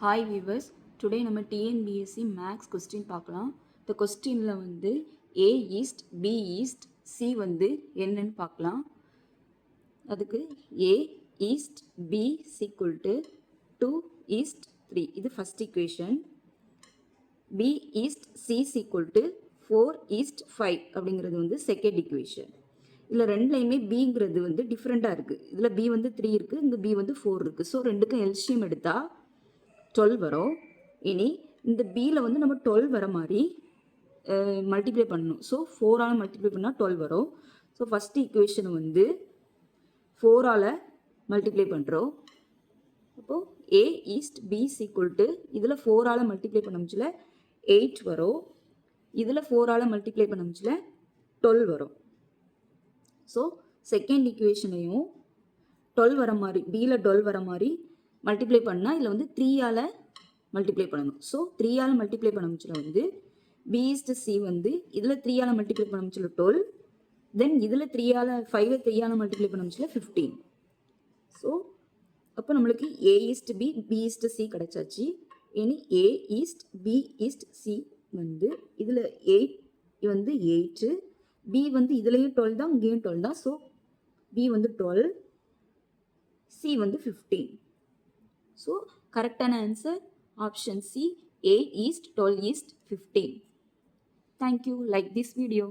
Hi viewers, today நம்ம TNPSC maths question பார்க்கலாம். இந்த கொஸ்டினில் வந்து A east B east C வந்து என்னன்னு பார்க்கலாம். அதுக்கு A east B is equal to 2:3 இது first equation. B east C is equal to 4:5 அப்படிங்கிறது வந்து செகண்ட் ஈக்குவேஷன். இதில் ரெண்டுலையுமே பிங்கிறது வந்து டிஃப்ரெண்ட்டாக இருக்குது. இதில் பி வந்து 3 இருக்குது, இங்கே பி வந்து 4 இருக்குது. ஸோ ரெண்டுக்கும் எல்சியம் எடுத்தால் 12 வரும். இனி இந்த பியில் வந்து நம்ம 12 வர மாதிரி மல்டிப்ளை பண்ணணும். ஸோ 4ஆல் மல்டிப்ளை பண்ணால் 12 வரும். ஸோ ஃபஸ்ட் ஈக்குவேஷனை வந்து 4ஆல் மல்டிப்ளை பண்ணுறோம். அப்போது ஏ ஈஸ்ட் பி சீக்குவல் டு இதில் 4ஆல் மல்டிப்ளை பண்ணமுச்சில் 8 வரும், இதில் 4ஆல் மல்டிப்ளை பண்ணமுச்சில் 12 வரும். ஸோ செகண்ட் ஈக்குவேஷனையும் 12 வர மாதிரி பியில் 12 வர மாதிரி மல்டிப்ளை பண்ணால் இதில் வந்து 3ஆல் மல்டிப்ளை பண்ணணும். ஸோ 3ஆல் மல்டிப்ளை பண்ணமுச்சில் வந்து பி ஈஸ்ட் சி வந்து இதில் 3ஆல் மல்டிப்ளை பண்ணமுச்சில் 12, தென் இதில் 5 மல்டிப்ளை பண்ணமுச்சில் 15. ஸோ அப்போ நம்மளுக்கு A east B B east C கிடச்சாச்சு. இனி A east B east C வந்து இதில் 8 வந்து 8, பி வந்து இதுலேயும் 12 தான், இங்கேயும் 12 தான். ஸோ பி வந்து 12, சி வந்து 15. So, correct answer option C, 8 east, 12 east, 15. Thank you. Like this video.